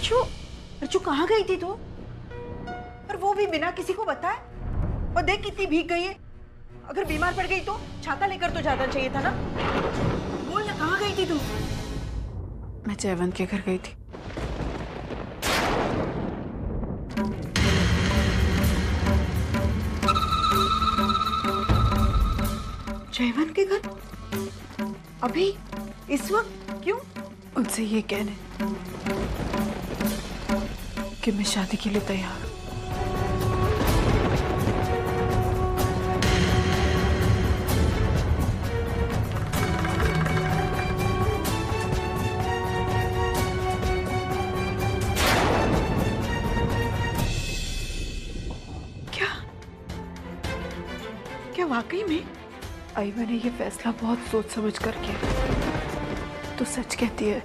अर्चू, अर्चू कहाँ गई थी तू? और वो भी बिना किसी को बताए। और देख कितनी भीग गई है। अगर बीमार पड़ गई तो छाता लेकर तो जाना चाहिए था ना। बोल ना, कहाँ गई थी तू? मैं जयवंत के घर गई थी। जयवंत के घर? अभी इस वक्त क्यों? उनसे ये कहने कि मैं शादी के लिए तैयार हूँ। क्या क्या वाकई में? आई मैंने ये फैसला बहुत सोच समझ कर किया। तो सच कहती है,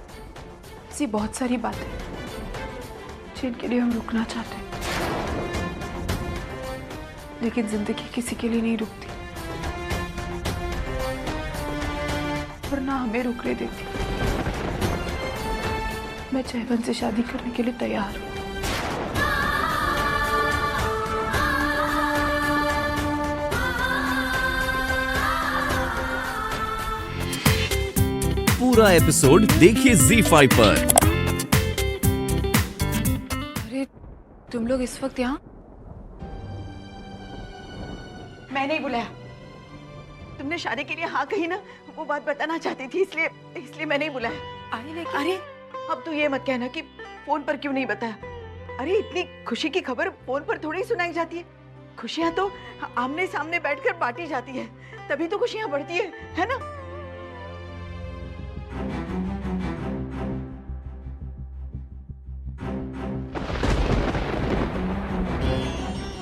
ऐसी बहुत सारी बातें जिनके लिए हम रुकना चाहते हैं, लेकिन जिंदगी किसी के लिए नहीं रुकती और ना हमें रुकने देती। मैं जयवंत से शादी करने के लिए तैयार हूँ। पूरा एपिसोड देखिए ZEE5 पर। अरे तुम लोग इस वक्त यहाँ? मैं नहीं बुलाया। तुमने शादी के लिए हाँ कही ना, वो बात बताना चाहती थी, इसलिए मैं नहीं बुलाया। आई लेकिन अरे अब तो ये मत कहना कि फोन पर क्यों नहीं बताया। अरे इतनी खुशी की खबर फोन पर थोड़ी सुनाई जाती है। खुशियां तो आमने सामने बैठकर बांटी जाती है, तभी तो खुशियां बढ़ती है ना?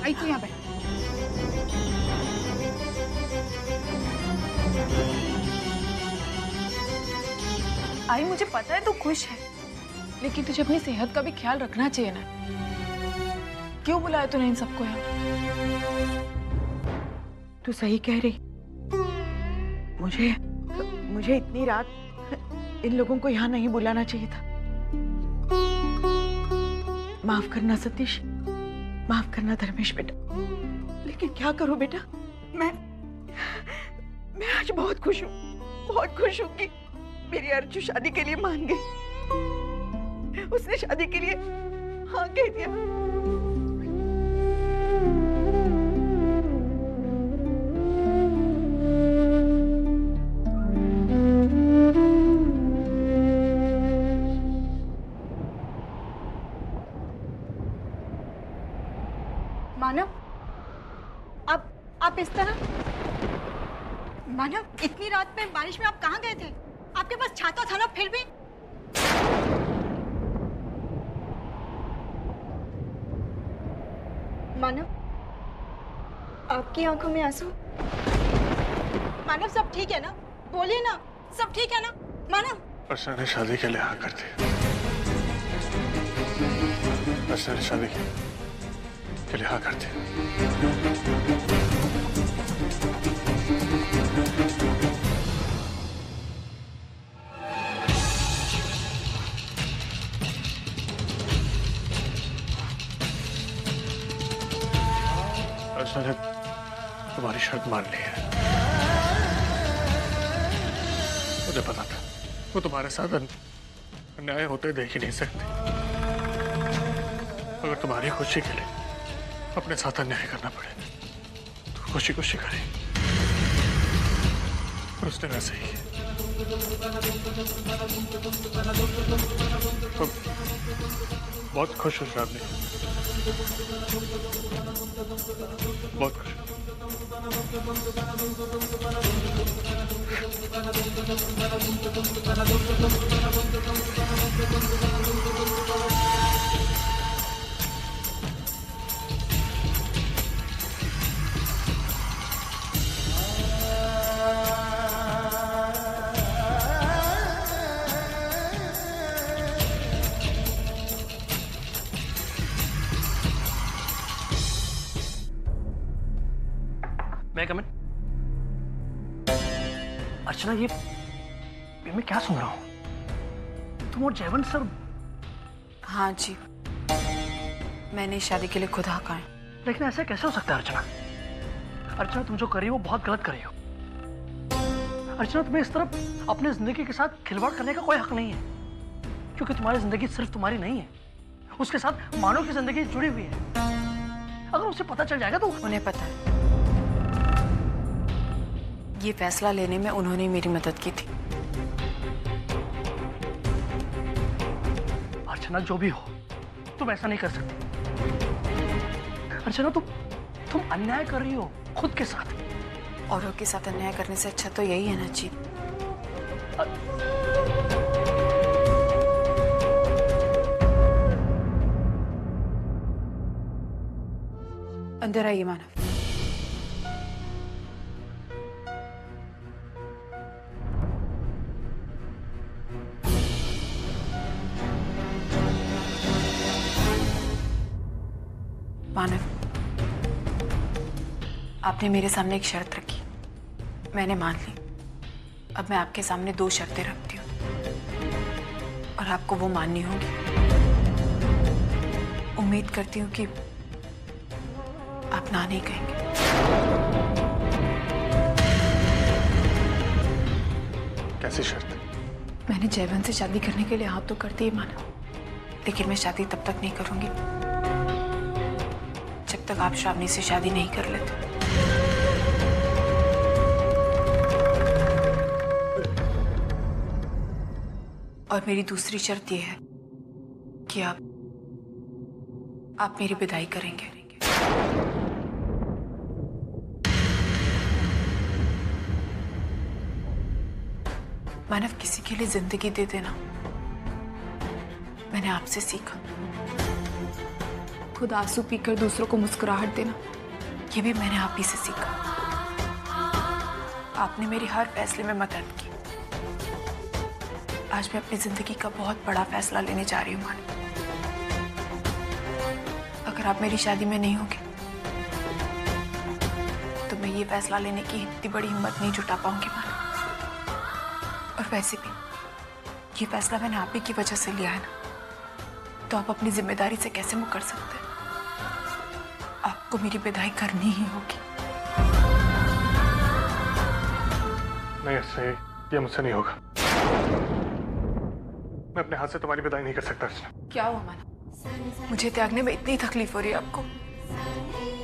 आई तो यहाँ पे। आई मुझे पता है तू खुश है, लेकिन तुझे अपनी सेहत का भी ख्याल रखना चाहिए ना। क्यों बुलाया तूने इन सबको यहाँ? तू सही कह रही। मुझे इतनी रात इन लोगों को यहाँ नहीं बुलाना चाहिए था। माफ करना सतीश, माफ करना धर्मेश बेटा। लेकिन क्या करूं बेटा, मैं आज बहुत खुश हूँ, बहुत खुश हूँ कि मेरी अर्चू शादी के लिए मान गई। उसने शादी के लिए हाँ कह दिया। मानव, आप इस तरह। मानव, इतनी रात में बारिश में आप कहाँ गए थे? आपके पास छाता था ना फिर भी? मानव, आपकी आंखों में आंसू? मानव सब ठीक है ना? बोलिए ना, सब ठीक है ना? मानव, अर्चना ने शादी के लिए हाँ कर दी। अर्चना ने शादी के लिए हाँ कर दी। अर्चना ने तुम्हारी शर्त मान ली है। मुझे पता था वो तुम्हारे साथ अन्याय होते देख ही नहीं सकती। अगर तुम्हारी खुशी के लिए अपने साथ अन्याय करना पड़े तो खुशी खुशी करे। और उसने वैसे ही तो बहुत खुश हूँ शादी, बहुत खुश। मैं कमिन? अर्चना, ये मैं क्या सुन रहा हूँ? तुम और जयवंत सर हाँ जी, मैंने इस शादी के लिए खुद हाँ कहा है। लेकिन ऐसा कैसे हो सकता है अर्चना? अर्चना, तुम जो कर रही हो वो बहुत गलत कर रही हो। अर्चना, तुम्हें इस तरफ अपनी जिंदगी के साथ खिलवाड़ करने का कोई हक नहीं है, क्योंकि तुम्हारी जिंदगी सिर्फ तुम्हारी नहीं है, उसके साथ मानव की जिंदगी जुड़ी हुई है। अगर उसे पता चल जाएगा तो उन्हें पता है, ये फैसला लेने में उन्होंने मेरी मदद की थी। अर्चना, जो भी हो, तुम ऐसा नहीं कर सकती। अर्चना, तुम अन्याय कर रही हो खुद के साथ। औरों के साथ अन्याय करने से अच्छा तो यही है ना जी। अंदर आइए मानव। मानव, आपने मेरे सामने एक शर्त रखी, मैंने मान ली। अब मैं आपके सामने 2 शर्तें रखती हूँ और आपको वो माननी होगी। उम्मीद करती हूँ कि आप ना नहीं कहेंगे। कैसी शर्त? मैंने जयवंत से शादी करने के लिए हाँ तो करती ही माना, लेकिन मैं शादी तब तक नहीं करूंगी जब तक आप श्रावणी से शादी नहीं कर लेते। और मेरी दूसरी शर्त यह है कि आप मेरी विदाई करेंगे। मानव, किसी के लिए जिंदगी दे देना मैंने आपसे सीखा। खुद आंसू पीकर दूसरों को मुस्कुराहट देना, ये भी मैंने आप ही से सीखा। आपने मेरी हर फैसले में मदद की। आज मैं अपनी जिंदगी का बहुत बड़ा फैसला लेने जा रही हूँ मानव। अगर आप मेरी शादी में नहीं होगे तो मैं ये फैसला लेने की इतनी बड़ी हिम्मत नहीं जुटा पाऊंगी मानव। और वैसे भी ये फैसला मैंने आप ही की वजह से लिया है ना, तो आप अपनी जिम्मेदारी से कैसे मुकर सकते हैं? आपको मेरी विदाई करनी ही होगी। नहीं, ऐसे ये मुझसे नहीं होगा। मैं अपने हाथ से तुम्हारी विदाई नहीं कर सकता अर्चना। क्या हुआ माना? मुझे त्यागने में इतनी तकलीफ हो रही है आपको,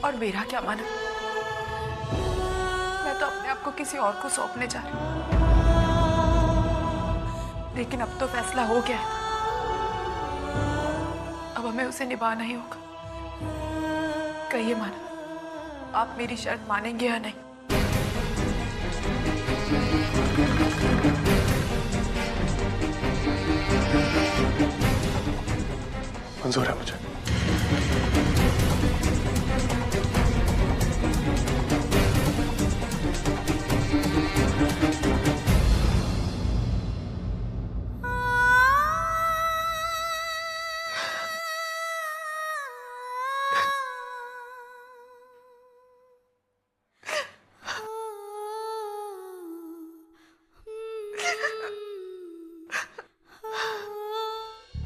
और मेरा क्या माना? मैं तो अपने आप को किसी और को सौंपने जा रही हूँ, लेकिन अब तो फैसला हो गया है। अब हमें उसे निभाना ही होगा। कहिए माना, आप मेरी शर्त मानेंगे या नहीं? मंजूर है मुझे।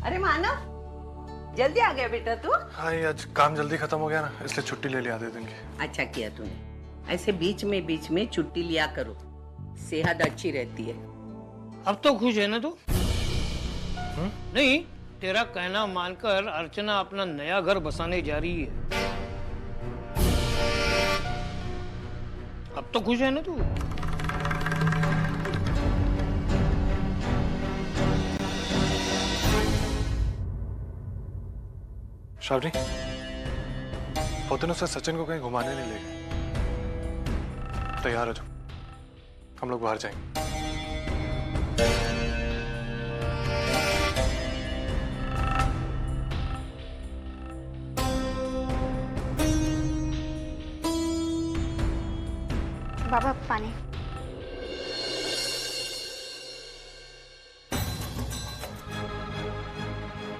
अरे मानव, जल्दी आ गया बेटा तू। हाँ, ये आज काम जल्दी खत्म हो गया ना, इसलिए छुट्टी ले लिया आधे दिन की। अच्छा किया तूने, ऐसे बीच में छुट्टी लिया करो, सेहत अच्छी रहती है। अब तो खुश है ना तू? नहीं, तेरा कहना मानकर अर्चना अपना नया घर बसाने जा रही है। अब तो खुश है ना तू? श्रावणी, से सचिन को कहीं घुमाने नहीं ले गए। तैयार हो जाओ, हम लोग बाहर जाएंगे। बाबा पानी।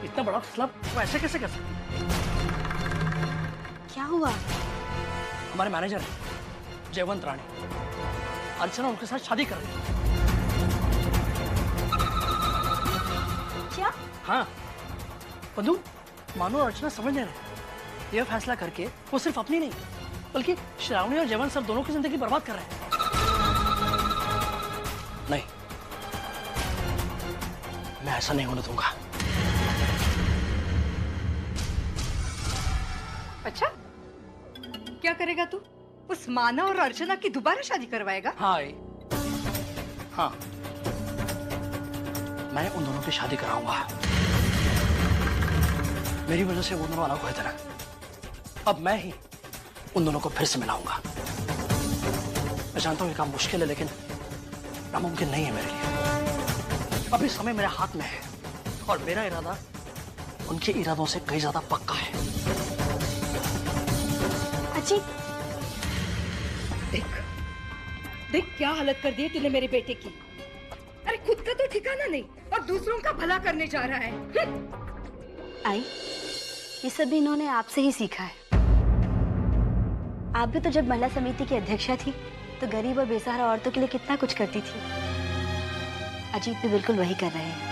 इतना बड़ा फैसला वो ऐसे कैसे कर सकती? क्या हुआ? हमारे मैनेजर है जयवंत राणी, अर्चना उनके साथ शादी कर रही है। क्या? हाँ, बंधु, मानो और अर्चना समझ नहीं रहे। यह फैसला करके वो सिर्फ अपनी नहीं बल्कि श्रावणी और जयवंत सर दोनों की जिंदगी बर्बाद कर रहे हैं। नहीं, मैं ऐसा नहीं होने दूंगा। अच्छा, क्या करेगा तू? उस मानव और अर्चना की दोबारा शादी करवाएगा? हाँ, मैं उन दोनों की शादी कराऊंगा। मेरी वजह से वो दोनों अलग हुए थे ना, अब मैं ही उन दोनों को फिर से मिलाऊंगा। मैं जानता हूँ ये काम मुश्किल है, लेकिन नामुमकिन नहीं है मेरे लिए। अभी समय मेरे हाथ में है और मेरा इरादा उनके इरादों से कहीं ज्यादा पक्का है। अजी, देख देख क्या हालत कर दी है तूने मेरे बेटे की। अरे खुद का तो ठिकाना नहीं और दूसरों का भला करने जा रहा है। आई, ये सब भी इन्होंने आपसे ही सीखा है। आप भी तो जब महिला समिति की अध्यक्षा थी तो गरीब और बेसहारा औरतों के लिए कितना कुछ करती थी। अजीत भी बिल्कुल वही कर रहे हैं।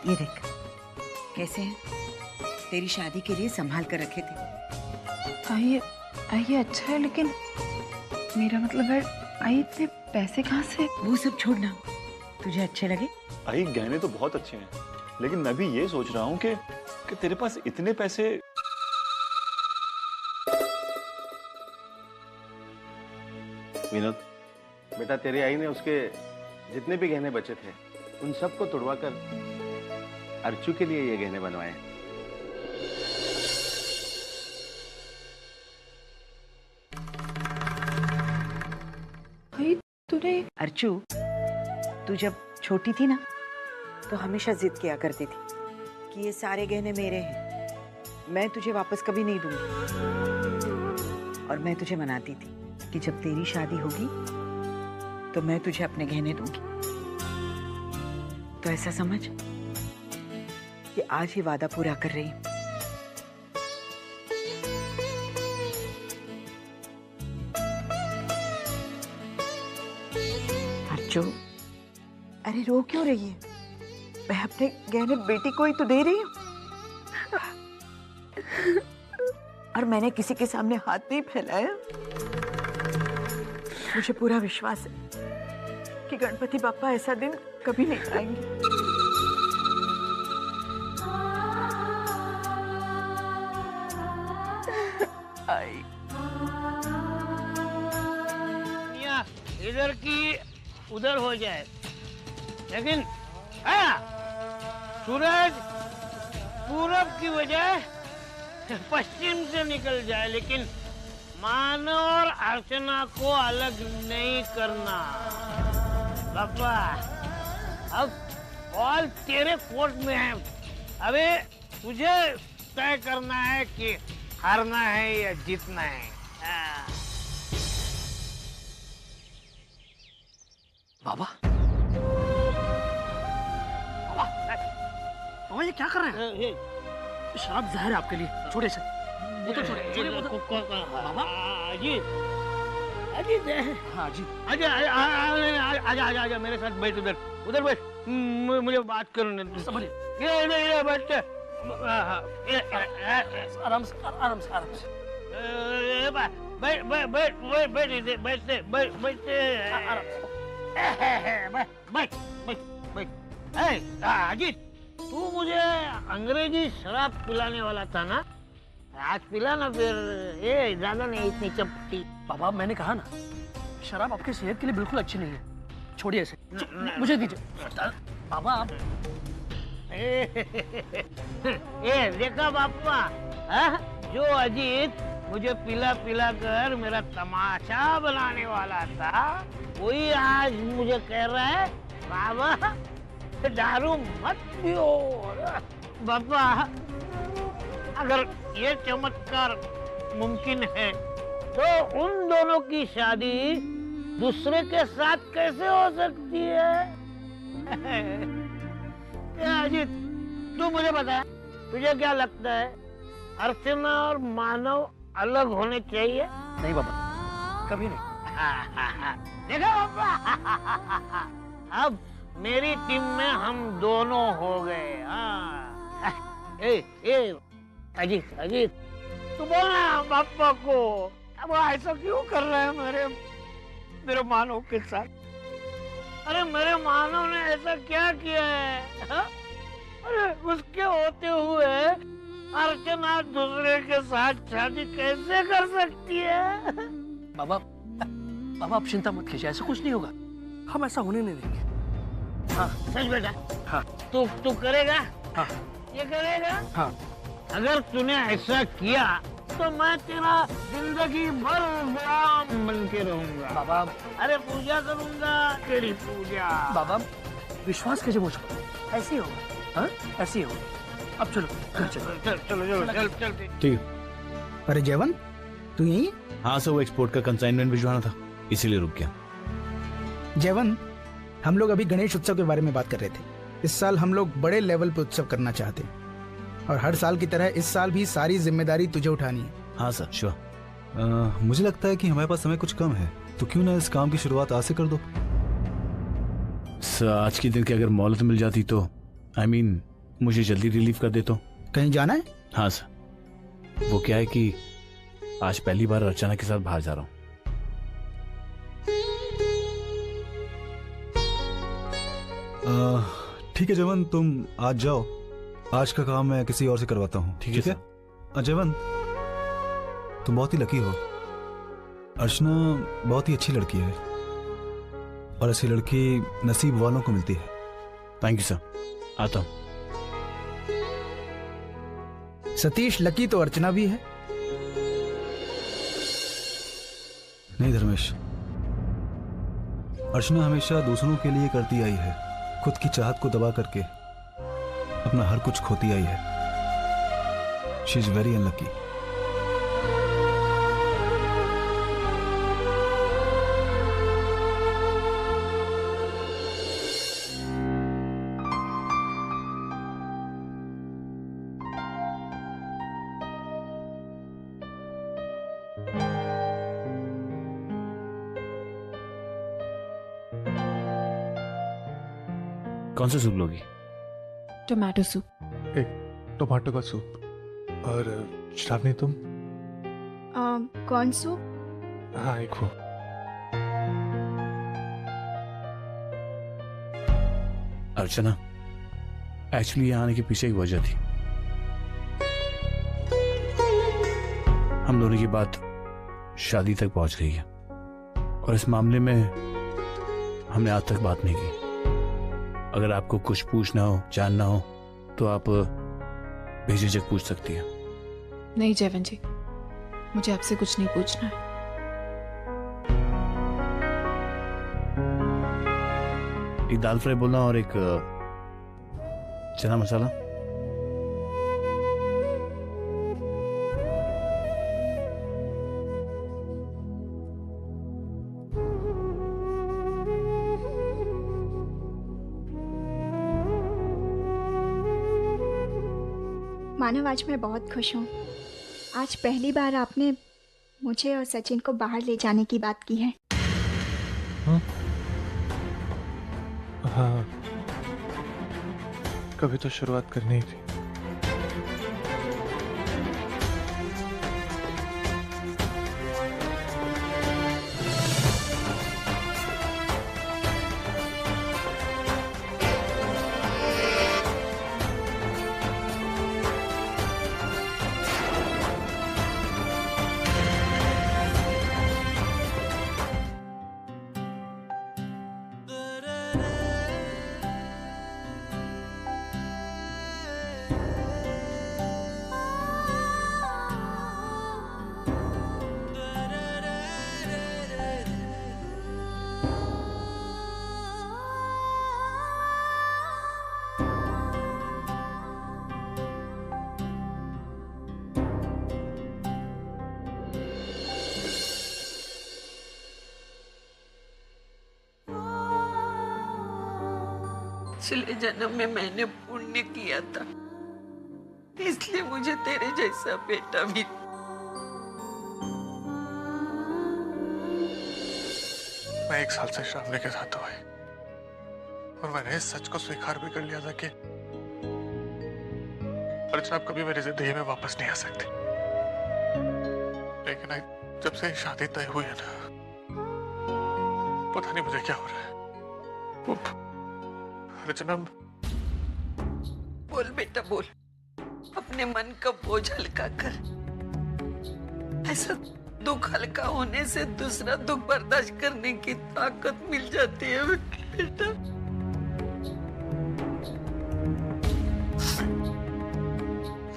ये देख कैसे हैं, तेरी शादी के लिए संभाल कर रखे थे। ये अच्छा है, लेकिन मेरा मतलब है आई इतने पैसे कहाँ से? वो सब छोड़ना, तुझे अच्छे लगे? आई गहने तो बहुत अच्छे हैं, लेकिन मैं भी ये सोच रहा हूँ कि तेरे पास इतने पैसे। विनोद बेटा, तेरी आई ने उसके जितने भी गहने बचे थे उन सबको तुड़वा कर अर्चू के लिए ये गहने बनवाए। भाई तूने अर्चू, तू जब छोटी थी ना तो हमेशा जिद किया करती थी कि ये सारे गहने मेरे हैं, मैं तुझे वापस कभी नहीं दूंगी। और मैं तुझे मनाती थी कि जब तेरी शादी होगी तो मैं तुझे अपने गहने दूंगी। तो ऐसा समझ कि आज ही वादा पूरा कर रही हूं। अर्चू, अरे रो क्यों रही है? मैं अपने गहने बेटी को ही तो दे रही हूँ। और मैंने किसी के सामने हाथ नहीं फैलाया। मुझे पूरा विश्वास है कि गणपति बाप्पा ऐसा दिन कभी नहीं आएंगे। इधर की उधर हो जाए, लेकिन सूरज पूरब की बजाय पश्चिम से निकल जाए, लेकिन मानव और अर्चना को अलग नहीं करना। बाबा, अब बॉल तेरे कोर्ट में है। अबे तुझे तय करना है कि हारना है या जीतना है। बाबा, बाबा ये क्या कर रहे हैं? शराब जहर है आपके लिए, छोड़े से। वो तो छोड़े बाबा। अजीत, अजीत, हाँ जी, आजा आजा आजा आजा मेरे साथ बैठ, उधर उधर बैठ, मुझे बात करने दे। समझिए, ये बैठ, आराम से आराम से आराम से। बैठ बैठ बैठ बैठ बैठते बैठते बैठ बैठ बैठ। अजीत, तू मुझे अंग्रेजी शराब पिलाने वाला था ना, आज पिला ना फिर। ये ज्यादा नहीं, इतनी चपटी। बाबा मैंने कहा ना, शराब आपकी सेहत के लिए बिल्कुल अच्छी नहीं है, छोड़िए इसे, मुझे दीजिए। बाबा आप ये देखा बापा, जो अजीत मुझे पिला पिला कर मेरा तमाशा बनाने वाला था, वही आज मुझे कह रहा है बाबा दारू मत पियो। बाबा, अगर ये चमत्कार मुमकिन है तो उन दोनों की शादी दूसरे के साथ कैसे हो सकती है? अजीत, तू मुझे बता, तुझे क्या लगता है अर्चना और मानव अलग होने चाहिए? नहीं बाबा, कभी नहीं। देखो पापा, अब मेरी टीम में हम दोनों हो गए। हाँ। ए अजीत अजीत, तू बोलना पापा को, अब ऐसा क्यों कर रहे हैं मेरे मानव के साथ? अरे मेरे मानव ने ऐसा क्या किया है? हा? अरे उसके होते हुए अर्चना दूसरे के साथ शादी कैसे कर सकती है? बाबा, बाबा आप चिंता मत कीजिए, ऐसा कुछ नहीं होगा, हम ऐसा होने नहीं देंगे। हाँ सच बेटा? हाँ। तू करेगा? हाँ। ये करेगा? हाँ। अगर तूने ऐसा किया तो मैं तेरा जिंदगी भर गुलाम बन के रहूंगा। बाबा, अरे पूजा करूंगा तेरी पूजा। बाबा विश्वास कीजिए मुझ पर, ऐसे ही होगा। हाँ, ऐसे ही होगा। अब चलो चल। ठीक है। अरे जयवंत, तू यहीं? हाँ सर, वो एक्सपोर्ट का कंसाइनमेंट भिजवाना था, इसीलिए रुक गया। जयवंत, हम लोग अभी गणेश उत्सव के बारे में बात कर रहे थे। इस साल हम लोग बड़े लेवल पे उत्सव करना चाहते हैं और हर साल की तरह इस साल भी सारी जिम्मेदारी तुझे उठानी है। हाँ सर, श्योर। मुझे लगता है कि हमारे पास समय कुछ कम है, तो क्यों ना इस काम की शुरुआत आज से कर दो। सर आज के दिन की अगर मोहलत मिल जाती तो मुझे जल्दी रिलीव कर देता। कहीं जाना है? हाँ सर, वो क्या है कि आज पहली बार अर्चना के साथ बाहर जा रहा हूँ। ठीक है जयवंत, तुम आज जाओ, आज का काम मैं किसी और से करवाता हूँ। ठीक है? जयवंत, तुम बहुत ही लकी हो। अर्चना बहुत ही अच्छी लड़की है और ऐसी लड़की नसीब वालों को मिलती है। थैंक यू सर, आता हूँ। सतीश, लकी तो अर्चना भी है। नहीं धर्मेश, अर्चना हमेशा दूसरों के लिए करती आई है, खुद की चाहत को दबा करके अपना हर कुछ खोती आई है। She is very unlucky. कौन सा सूप लोगी? Tomato soup. एक टोमेटो का सूप। और श्रावणी तुम? कौन सूप? हाँ एक हो। अर्चना, एक्चुअली यहाँ आने के पीछे एक वजह थी। हम दोनों की बात शादी तक पहुंच गई है और इस मामले में हमने आज तक बात नहीं की। अगर आपको कुछ पूछना हो, जानना हो तो आप बेझिझक पूछ सकती हैं। नहीं जयवंत जी, मुझे आपसे कुछ नहीं पूछना है। एक दाल फ्राई बोलना और एक चना मसाला। मानव, आज मैं बहुत खुश हूँ। आज पहली बार आपने मुझे और सचिन को बाहर ले जाने की बात की है। हाँ, कभी तो शुरुआत करनी ही थी। पिछले जन्म में मैंने पुण्य किया था, इसलिए मुझे तेरे जैसा बेटा भी। मैं 1 साल से श्रावणी के साथ हुआ है और मैंने इस सच को स्वीकार भी कर लिया था कि अर्चना अब कभी मेरी जिंदगी में वापस नहीं आ सकती। लेकिन जब से शादी तय हुई है ना, पता नहीं मुझे क्या हो रहा है। अर्चना, बोल बेटा बोल, अपने मन का बोझ हल्का कर। ऐसा दुख हल्का होने से दूसरा दुख बर्दाश्त करने की ताकत मिल जाती है बेटा।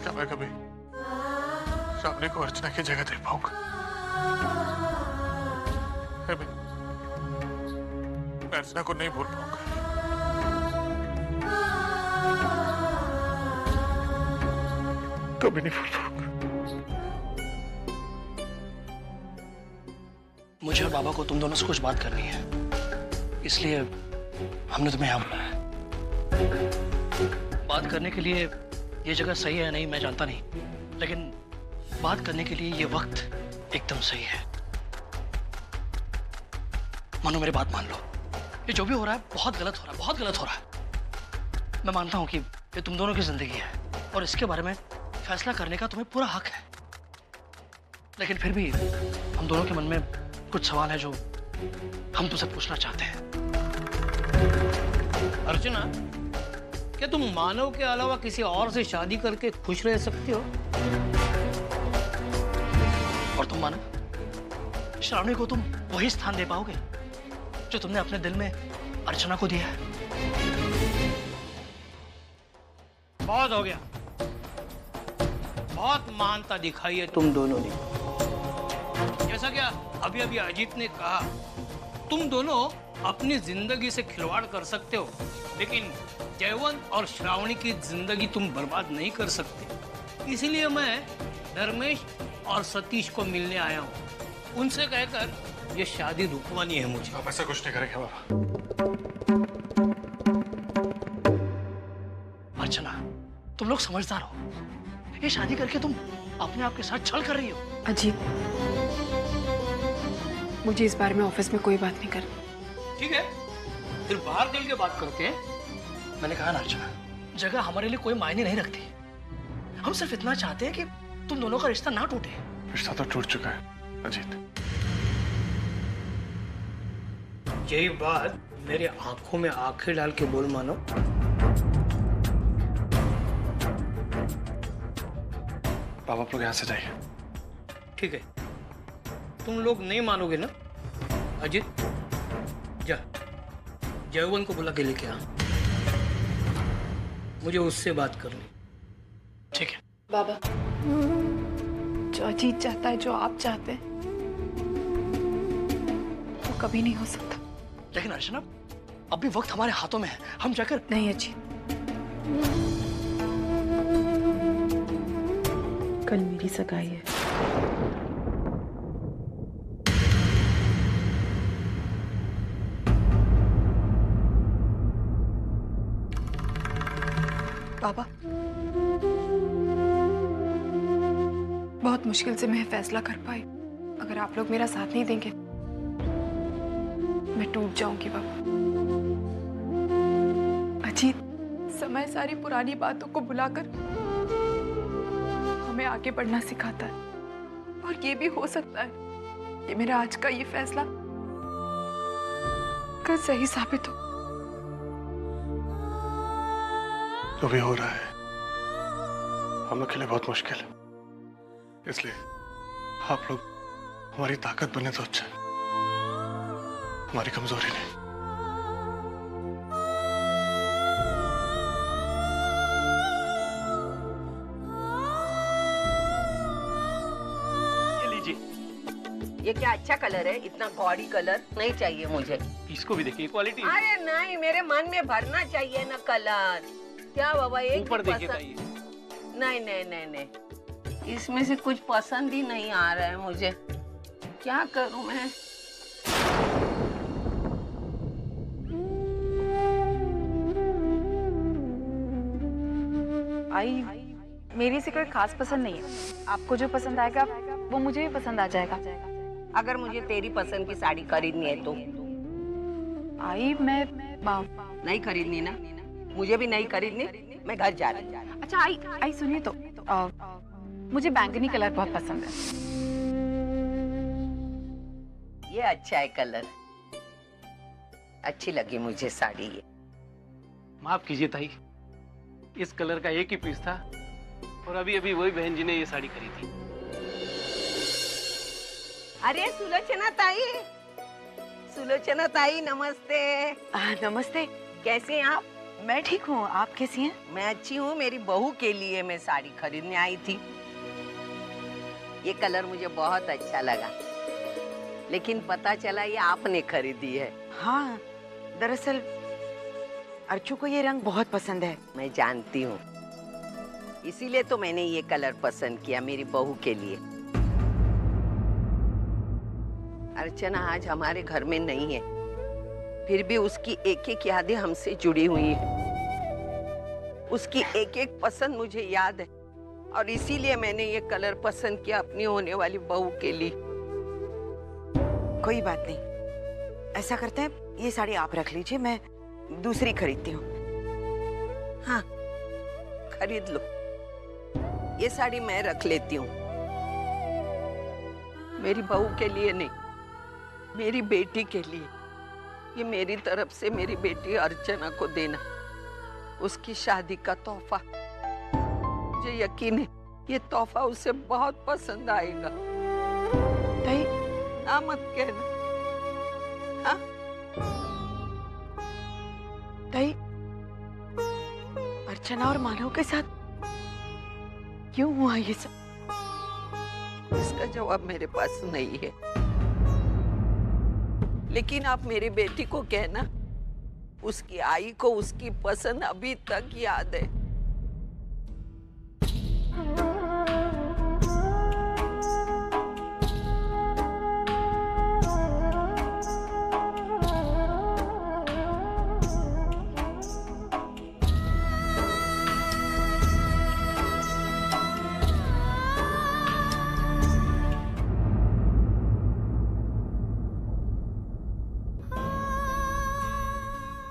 क्या मैं कभी श्रावणी को अर्चना की जगह दे पाऊंगा? मैं अर्चना को नहीं भूल पाऊंगा। कभी नहीं भूल पाऊंगा। मुझे और बाबा को तुम दोनों से कुछ बात करनी है, इसलिए हमने तुम्हें यहाँ बुलाया है। बात करने के लिए ये जगह सही है नहीं मैं जानता नहीं, लेकिन बात करने के लिए ये वक्त एकदम सही है। मानो मेरी बात मान लो, ये जो भी हो रहा है बहुत गलत हो रहा है, बहुत गलत हो रहा है। मैं मानता हूँ कि ये तुम दोनों की जिंदगी है और इसके बारे में फैसला करने का तुम्हें पूरा हक है, लेकिन फिर भी हम दोनों के मन में कुछ सवाल है जो हम तुमसे पूछना चाहते हैं। अर्चना, क्या तुम मानव के अलावा किसी और से शादी करके खुश रह सकती हो? और तुम मानव, श्रावणी को तुम वही स्थान दे पाओगे जो तुमने अपने दिल में अर्चना को दिया है? बहुत हो गया, बहुत महानता दिखाई है तुम दोनों ने। जैसा क्या अभी अभी अजीत ने कहा, तुम दोनों अपनी जिंदगी से खिलवाड़ कर सकते हो, लेकिन जयवंत और श्रावणी की जिंदगी तुम बर्बाद नहीं कर सकते। इसीलिए मैं धर्मेश और सतीश को मिलने आया हूँ। उनसे कहकर ये शादी रुकवानी है मुझे। आप ऐसा कुछ नहीं करेंगे बाबा। अर्चना, तुम लोग समझदार हो, ये शादी करके तुम अपने आप के साथ छल कर रही हो। अजीत, मुझे इस बारे में ऑफिस में कोई बात नहीं करनी। ठीक है, फिर बाहर चल के बात करते हैं। मैंने कहा ना अर्चना, जगह हमारे लिए कोई मायने नहीं रखती। हम सिर्फ इतना चाहते हैं कि तुम दोनों का रिश्ता ना टूटे। रिश्ता तो टूट चुका है अजीत। यही बात मेरे आंखों में आंखें डाल के बोल मानो। बाबा आप लोग यहाँ से जाइए। ठीक है, तुम लोग नहीं मानोगे ना? अजीत, जा जयवंत को बुला के लेके आ, मुझे उससे बात करनी। ठीक है बाबा, जो अजीत चाहता है, जो आप चाहते हैं, वो कभी नहीं हो सकता। लेकिन अर्चना, अभी वक्त हमारे हाथों में है, हम जाकर। नहीं अजीत, कल मेरी सगाई है। बाबा, बहुत मुश्किल से मैं फैसला कर पाई। अगर आप लोग मेरा साथ नहीं देंगे, मैं टूट जाऊंगी बाबा। अजीत, समय सारी पुरानी बातों को भुलाकर हमें आगे बढ़ना सिखाता है, और ये भी हो सकता है कि मेरा आज का ये फैसला कल सही साबित हो। जो भी हो रहा है हम लोग के लिए बहुत मुश्किल है, इसलिए आप लोग हमारी ताकत बने तो अच्छा है, हमारी कमजोरी नहीं। ये लीजिए। ये क्या अच्छा कलर है? इतना गॉडी कलर नहीं चाहिए मुझे। इसको भी देखिए, क्वालिटी। अरे नहीं, मेरे मन में भरना चाहिए ना कलर। क्या बाबा, एक ऊपर देखिए। नहीं नहीं नहीं नहीं, इसमें से कुछ पसंद ही नहीं आ रहा है मुझे। क्या करूं मैं? आई, मेरी से कोई खास पसंद नहीं है। आपको जो पसंद आएगा वो मुझे भी पसंद आ जाएगा। अगर मुझे तेरी पसंद की साड़ी खरीदनी है तो? आई मैं नहीं खरीदनी ना, मुझे भी नहीं खरीदनी, मैं घर जा रही हूँ। अच्छा आई सुनिए तो मुझे बैंगनी कलर बहुत पसंद है। ये अच्छा है कलर, अच्छी लगी मुझे साड़ी ये। माफ कीजिए ताई, इस कलर का एक ही पीस था और अभी अभी वही बहन जी ने ये साड़ी खरीदी। अरे सुलोचना ताई नमस्ते। नमस्ते। कैसे हैं आप? मैं ठीक हूँ, आप कैसी हैं? मैं अच्छी हूँ। मेरी बहू के लिए मैं साड़ी खरीदने आई थी। ये कलर मुझे बहुत अच्छा लगा, लेकिन पता चला ये आपने खरीदी है। हाँ, दरअसल अर्चू को ये रंग बहुत पसंद है। मैं जानती हूँ, इसीलिए तो मैंने ये कलर पसंद किया मेरी बहू के लिए। अर्चना आज हमारे घर में नहीं है, फिर भी उसकी एक एक यादें हमसे जुड़ी हुई हैं। उसकी एक एक पसंद मुझे याद है और इसीलिए मैंने ये कलर पसंद किया अपनी होने वाली बहू के लिए। कोई बात नहीं, ऐसा करते हैं, ये साड़ी आप रख लीजिए, मैं दूसरी खरीदती हूँ। हाँ खरीद लो, ये साड़ी मैं रख लेती हूँ। मेरी बहू के लिए नहीं, मेरी बेटी के लिए। ये मेरी तरफ से मेरी बेटी अर्चना को देना, उसकी शादी का तोहफा। मुझे यकीन है ये तोहफा उसे बहुत पसंद आएगा। ताई, हाँ मत कहना। हाँ ताई, अर्चना और मानव के साथ क्यों हुआ ये सब? इसका जवाब मेरे पास नहीं है, लेकिन आप मेरी बेटी को कहना, उसकी आई को उसकी पसंद अभी तक याद है।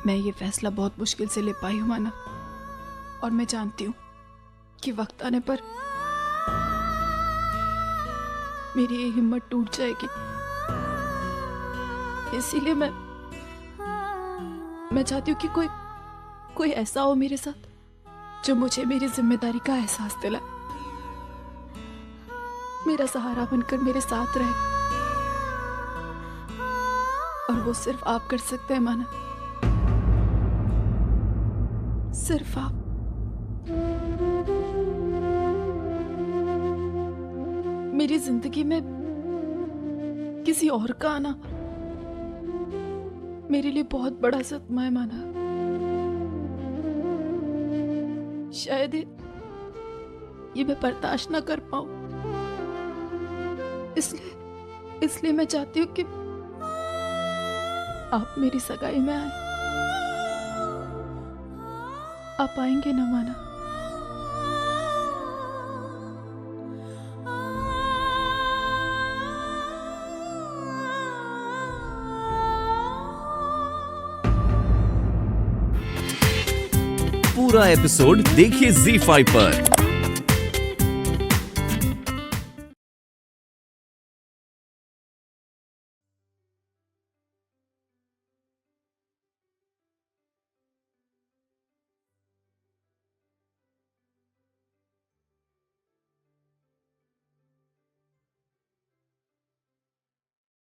मैं ये फैसला बहुत मुश्किल से ले पाई हूँ माना, और मैं जानती हूँ कि वक्त आने पर मेरी ये हिम्मत टूट जाएगी। इसीलिए मैं चाहती हूँ कि कोई ऐसा हो मेरे साथ जो मुझे मेरी जिम्मेदारी का एहसास दिलाए, मेरा सहारा बनकर मेरे साथ रहे। और वो सिर्फ आप कर सकते हैं माना, सिर्फ आप। मेरी जिंदगी में किसी और का आना मेरे लिए बहुत बड़ा सदमा है माना। शायद ये मैं बर्दाश्त ना कर पाऊं, इसलिए मैं चाहती हूँ कि आप मेरी सगाई में आए। आप आएंगे ना माना? पूरा एपिसोड देखिए ZEE5 पर।